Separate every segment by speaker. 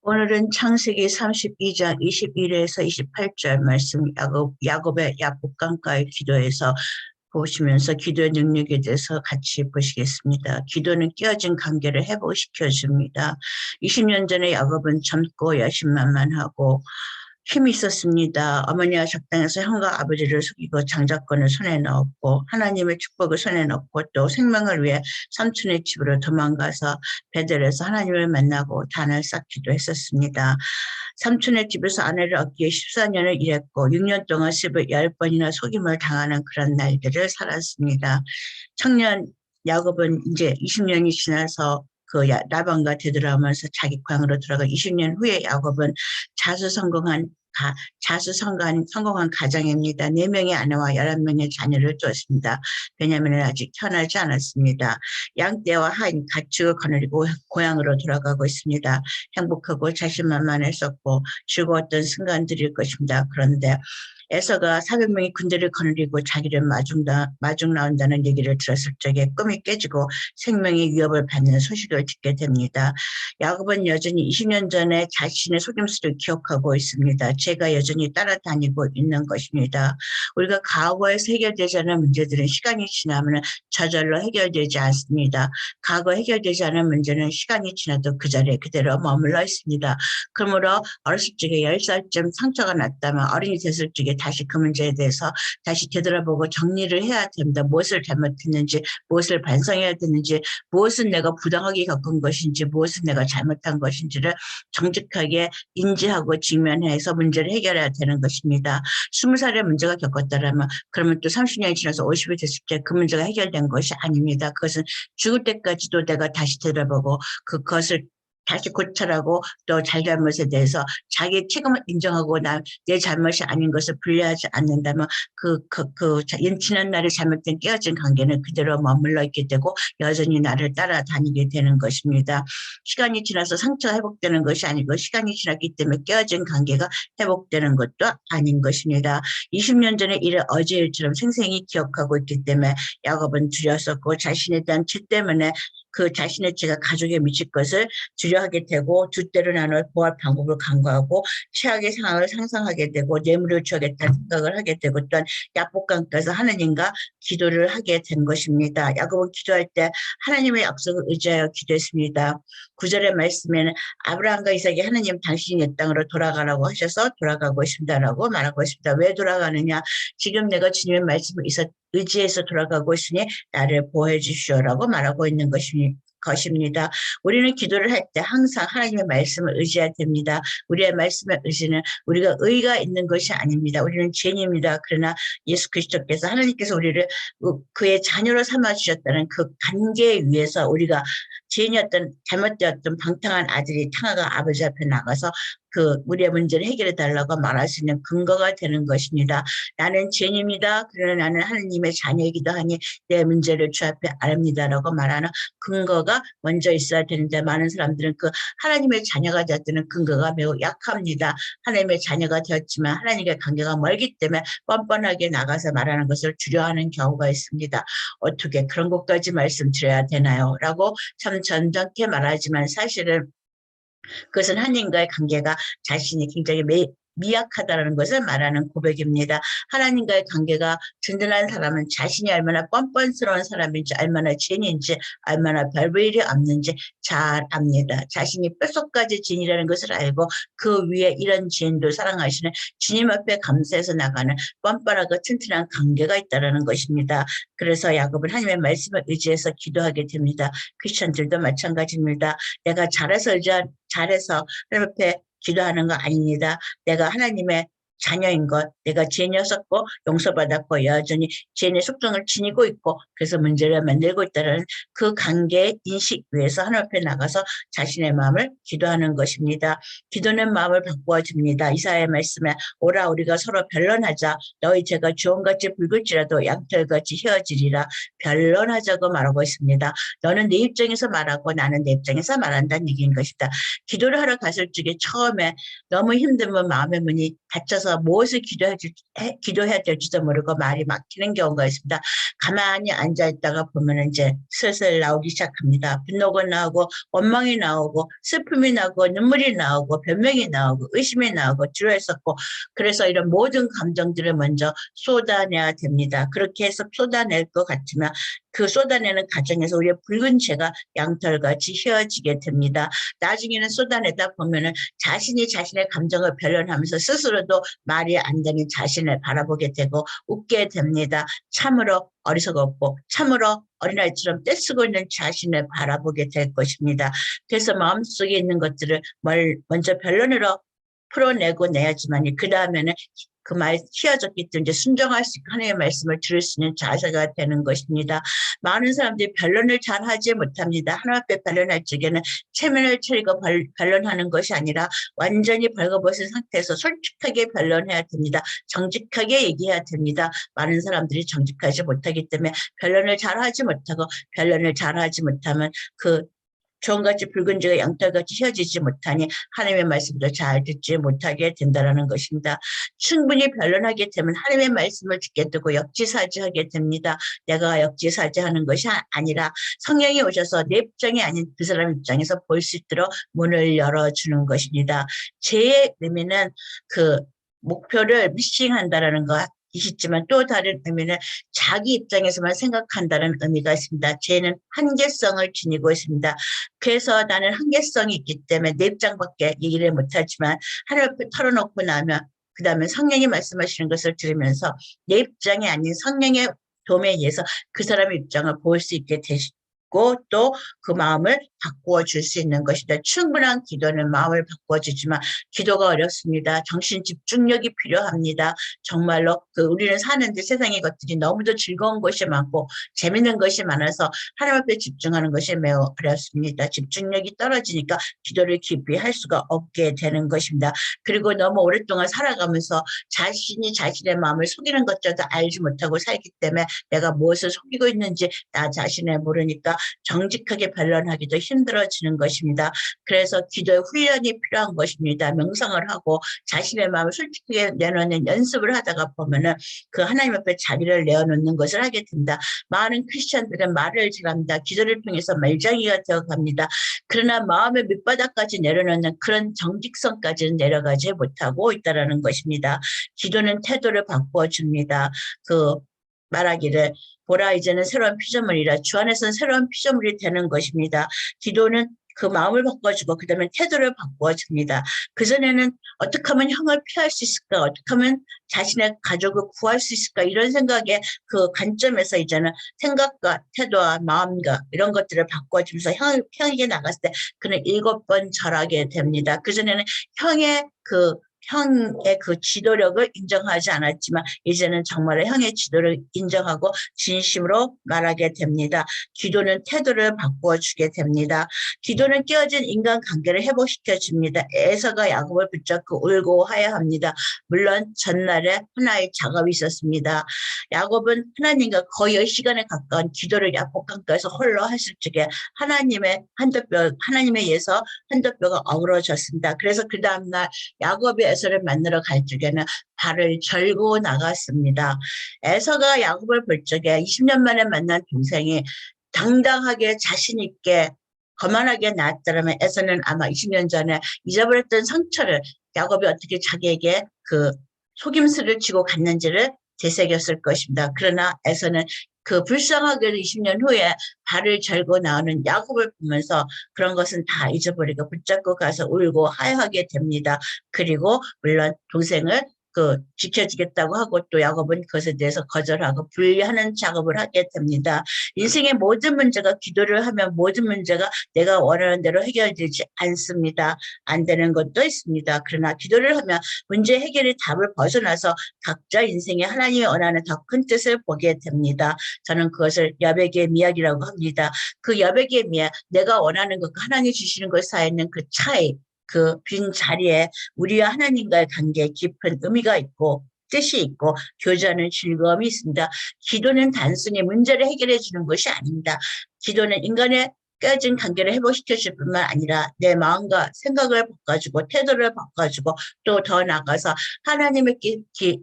Speaker 1: 오늘은 창세기 32장 21에서 28절 말씀 야곱의 야복강가의 기도에서 보시면서 기도의 능력에 대해서 같이 보시겠습니다. 기도는 깨어진 관계를 회복시켜줍니다. 20년 전에 야곱은 젊고 야심만만하고 힘이 있었습니다. 어머니와 작당에서 형과 아버지를 속이고 장자권을 손에 넣었고 하나님의 축복을 손에 넣고 또 생명을 위해 삼촌의 집으로 도망가서 베델에서 하나님을 만나고 단을 쌓기도 했었습니다. 삼촌의 집에서 아내를 얻기에 14년을 일했고 6년 동안 10번이나 속임을 당하는 그런 날들을 살았습니다. 청년 야곱은 이제 20년이 지나서 라반과 되돌아오면서 자기 고향으로 들어가 20년 후에 야곱은 자수성공한 가정입니다. 4명의 아내와 11명의 자녀를 두었습니다. 베냐민은 아직 태어나지 않았습니다. 양떼와 하인 가축을 거느리고 고향으로 돌아가고 있습니다. 행복하고 자신만만했었고 즐거웠던 순간들일 것입니다. 그런데 에서가 400명의 군대를 거느리고 자기를 마중 나온다는 얘기를 들었을 적에 꿈이 깨지고 생명의 위협을 받는 소식을 듣게 됩니다. 야곱은 여전히 20년 전에 자신의 속임수를 기억하고 있습니다. 죄가 여전히 따라다니고 있는 것입니다. 우리가 과거에서 해결되지 않은 문제들은 시간이 지나면 저절로 해결되지 않습니다. 과거 해결되지 않은 문제는 시간이 지나도 그 자리에 그대로 머물러 있습니다. 그러므로 어렸을 적에 10살쯤 상처가 났다면 어린이 됐을 적에 다시 그 문제에 대해서 다시 되돌아보고 정리를 해야 됩니다. 무엇을 잘못했는지, 무엇을 반성해야 되는지, 무엇은 내가 부당하게 겪은 것인지, 무엇은 내가 잘못한 것인지를 정직하게 인지하고 직면해서 문제를 해결해야 되는 것입니다. 20살에 문제가 겪었다면 그러면 또 30년이 지나서 50이 됐을 때 그 문제가 해결된 것이 아닙니다. 그것은 죽을 때까지도 내가 다시 되돌아보고 그것을 다시 고쳐라고 또 잘잘못에 대해서 자기의 책임을 인정하고 내 잘못이 아닌 것을 분리하지 않는다면 지난 날에 잘못된 깨어진 관계는 그대로 머물러 있게 되고 여전히 나를 따라다니게 되는 것입니다. 시간이 지나서 상처가 회복되는 것이 아니고 시간이 지났기 때문에 깨어진 관계가 회복되는 것도 아닌 것입니다. 20년 전의 일을 어제 일처럼 생생히 기억하고 있기 때문에 야곱은 두려웠었고 자신에 대한 죄 때문에 그 자신의 죄가 가족에 미칠 것을 두려워하게 되고 두 때로 나눠 보할 방법을 간과하고 최악의 상황을 상상하게 되고 뇌물을 줘야겠다는 생각을 하게 되고 또한 야복강가에서 하느님과 기도를 하게 된 것입니다. 야곱은 기도할 때 하나님의 약속을 의지하여 기도했습니다. 9절의 말씀에는 아브라함과 이삭이 하나님 당신이 내 땅으로 돌아가라고 하셔서 돌아가고 있습니다라고 말하고 있습니다. 왜 돌아가느냐? 지금 내가 주님의 말씀을 의지해서 돌아가고 있으니 나를 보호해 주시오라고 말하고 있는 것입니다. 우리는 기도를 할 때 항상 하나님의 말씀을 의지해야 됩니다. 우리의 말씀의 의지는 우리가 의가 있는 것이 아닙니다. 우리는 죄인입니다. 그러나 예수 그리스도께서 하나님께서 우리를 그의 자녀로 삼아주셨다는 그 관계에 위해서 우리가 죄인이었던 잘못되었던 방탕한 아들이 탕아가 아버지 앞에 나가서 우리의 문제를 해결해 달라고 말할 수 있는 근거가 되는 것입니다. 나는 죄인입니다. 그러나 나는 하나님의 자녀이기도 하니 내 문제를 주 앞에 아릅니다라고 말하는 근거가 먼저 있어야 되는데 많은 사람들은 그 하나님의 자녀가 되었다는 근거가 매우 약합니다. 하나님의 자녀가 되었지만 하나님의 관계가 멀기 때문에 뻔뻔하게 나가서 말하는 것을 두려워하는 경우가 있습니다. 어떻게 그런 것까지 말씀드려야 되나요? 라고 참 전정케 말하지만 사실은 그것은 하나님과의 관계가 자신이 굉장히 미약하다는 것을 말하는 고백입니다. 하나님과의 관계가 든든한 사람은 자신이 얼마나 뻔뻔스러운 사람인지 얼마나 죄인인지 얼마나 별 볼 일이 없는지 잘 압니다. 자신이 뼛속까지 죄인이라는 것을 알고 그 위에 이런 죄인도 사랑하시는 주님 앞에 감사해서 나가는 뻔뻔하고 튼튼한 관계가 있다는 것입니다. 그래서 야곱은 하나님의 말씀을 의지해서 기도하게 됩니다. 크리스천들도 마찬가지입니다. 내가 잘해서 하나님 앞에 기도하는 거 아닙니다. 내가 하나님의 자녀인 것, 내가 죄인이었었고 용서받았고 여전히 죄인의 속성을 지니고 있고 그래서 문제를 만들고 있다는 그 관계의 인식 위에서 하나님 앞에 나가서 자신의 마음을 기도하는 것입니다. 기도는 마음을 바꾸어 줍니다. 이사야의 말씀에 오라 우리가 서로 변론하자. 너희 죄가 주홍같이 붉을지라도 양털같이 헤어지리라. 변론하자고 말하고 있습니다. 너는 내 입장에서 말하고 나는 내 입장에서 말한다는 얘기인 것이다. 기도를 하러 갔을 적에 처음에 너무 힘들면 마음의 문이 닫혀서 있어서 무엇을 기도해야 될지도 모르고 말이 막히는 경우가 있습니다. 가만히 앉아있다가 보면 이제 슬슬 나오기 시작합니다. 분노가 나오고 원망이 나오고 슬픔이 나오고 눈물이 나오고 변명이 나오고 의심이 나오고 지루했었고, 그래서 이런 모든 감정들을 먼저 쏟아내야 됩니다. 그렇게 해서 쏟아낼 것 같으면 그 쏟아내는 과정에서 우리의 붉은 죄가 양털같이 휘어지게 됩니다. 나중에는 쏟아내다 보면은 자신이 자신의 감정을 변론하면서 스스로도 말이 안 되는 자신을 바라보게 되고 웃게 됩니다. 참으로 어리석었고 참으로 어린아이처럼 떼쓰고 있는 자신을 바라보게 될 것입니다. 그래서 마음속에 있는 것들을 먼저 변론으로 풀어내고 내야지만 그 다음에는 그 말 휘어졌기 때문에 이제 순종할 수 있고 하나님의 말씀을 들을 수 있는 자세가 되는 것입니다. 많은 사람들이 변론을 잘 하지 못합니다. 하나님 앞에 변론할 적에는 체면을 차리고 변론하는 것이 아니라 완전히 벌거벗은 상태에서 솔직하게 변론해야 됩니다. 정직하게 얘기해야 됩니다. 많은 사람들이 정직하지 못하기 때문에 변론을 잘 하지 못하고, 변론을 잘 하지 못하면 그 종같이 붉은 죄가 양털같이 휘어지지 못하니 하나님의 말씀도 잘 듣지 못하게 된다는 것입니다. 충분히 변론하게 되면 하나님의 말씀을 듣게 되고 역지사지하게 됩니다. 내가 역지사지하는 것이 아니라 성령이 오셔서 내 입장이 아닌 그 사람 입장에서 볼 수 있도록 문을 열어주는 것입니다. 죄의 의미는 그 목표를 미싱한다라는 것 이시지만 또 다른 의미는 자기 입장에서만 생각한다는 의미가 있습니다. 죄는 한계성을 지니고 있습니다. 그래서 나는 한계성이 있기 때문에 내 입장밖에 얘기를 못하지만 하나님 앞에 털어놓고 나면 그 다음에 성령이 말씀하시는 것을 들으면서 내 입장이 아닌 성령의 도움에 의해서 그 사람의 입장을 볼 수 있게 되시고 또 그 마음을 바꾸어 줄 수 있는 것이다. 충분한 기도는 마음을 바꾸어 주지만 기도가 어렵습니다. 정신 집중력이 필요합니다. 정말로 우리는 사는데 세상의 것들이 너무도 즐거운 것이 많고 재밌는 것이 많아서 하나님 앞에 집중하는 것이 매우 어렵습니다. 집중력이 떨어지니까 기도를 깊이 할 수가 없게 되는 것입니다. 그리고 너무 오랫동안 살아가면서 자신이 자신의 마음을 속이는 것조차 알지 못하고 살기 때문에 내가 무엇을 속이고 있는지 나 자신을 모르니까 정직하게 변론하기도 힘들어지는 것입니다. 그래서 기도의 훈련이 필요한 것입니다. 명상을 하고 자신의 마음을 솔직하게 내놓는 연습을 하다가 보면은 그 하나님 앞에 자기를 내어놓는 것을 하게 됩니다. 많은 크리스천들은 말을 잘합니다. 기도를 통해서 말장이가 되어갑니다. 그러나 마음의 밑바닥까지 내려놓는 그런 정직성까지는 내려가지 못하고 있다는 것입니다. 기도는 태도를 바꾸어 줍니다. 말하기를 보라 이제는 새로운 피조물이라 주 안에서는 새로운 피조물이 되는 것입니다. 기도는 그 마음을 바꿔주고 그 다음에 태도를 바꿔줍니다. 그전에는 어떻게 하면 형을 피할 수 있을까, 어떻게 하면 자신의 가족을 구할 수 있을까, 이런 생각의 그 관점에서 이제는 생각과 태도와 마음과 이런 것들을 바꿔주면서 형에게 나갔을 때 그는 7번 절하게 됩니다. 그전에는 형의 그 지도력을 인정하지 않았지만 이제는 정말 형의 지도를 인정하고 진심으로 말하게 됩니다. 기도는 태도를 바꾸어 주게 됩니다. 기도는 깨어진 인간관계를 회복시켜 줍니다. 에서가 야곱을 붙잡고 울고 하야합니다. 물론 전날에 하나의 작업이 있었습니다. 야곱은 하나님과 거의 10시간에 가까운 기도를 야복강가에서 홀로 했을 적에 하나님에 의해서 한돛뼈가 어그러졌습니다. 그래서 그 다음날 야곱이 에서를 만나러 갈 적에는 발을 절고 나갔습니다. 에서가 야곱을 볼 적에 20년 만에 만난 동생이 당당하게 자신 있게 거만하게 나왔다면 에서는 아마 20년 전에 잊어버렸던 상처를 야곱이 어떻게 자기에게 그 속임수를 치고 갔는지를 되새겼을 것입니다. 그러나 에서는 불쌍하게도 20년 후에 발을 절고 나오는 야곱을 보면서 그런 것은 다 잊어버리고 붙잡고 가서 울고 하야하게 됩니다. 그리고 물론 동생을 지켜주겠다고 하고 또 야곱은 그것에 대해서 거절하고 분리하는 작업을 하게 됩니다. 인생의 모든 문제가 기도를 하면 모든 문제가 내가 원하는 대로 해결되지 않습니다. 안 되는 것도 있습니다. 그러나 기도를 하면 문제 해결의 답을 벗어나서 각자 인생에 하나님이 원하는 더 큰 뜻을 보게 됩니다. 저는 그것을 여백의 미학이라고 합니다. 그 여백의 미학, 내가 원하는 것과 하나님이 주시는 것 사이에 있는 그 차이, 빈 자리에 우리와 하나님과의 관계에 깊은 의미가 있고 뜻이 있고 교제하는 즐거움이 있습니다. 기도는 단순히 문제를 해결해 주는 것이 아닙니다. 기도는 인간의 깨진 관계를 회복시켜줄 뿐만 아니라 내 마음과 생각을 바꿔주고 태도를 바꿔주고 또 더 나아가서 하나님의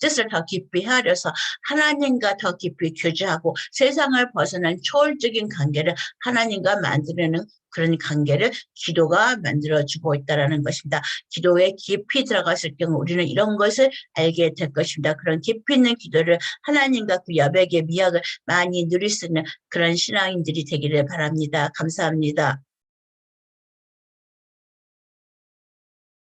Speaker 1: 뜻을 더 깊이 헤아려서 하나님과 더 깊이 교제하고 세상을 벗어난 초월적인 관계를 하나님과 만들어내는 그런 관계를 기도가 만들어주고 있다는 것입니다. 기도에 깊이 들어갔을 경우 우리는 이런 것을 알게 될 것입니다. 그런 깊이 있는 기도를 하나님과 그 여백의 미학을 많이 누릴 수 있는 그런 신앙인들이 되기를 바랍니다. 감사합니다.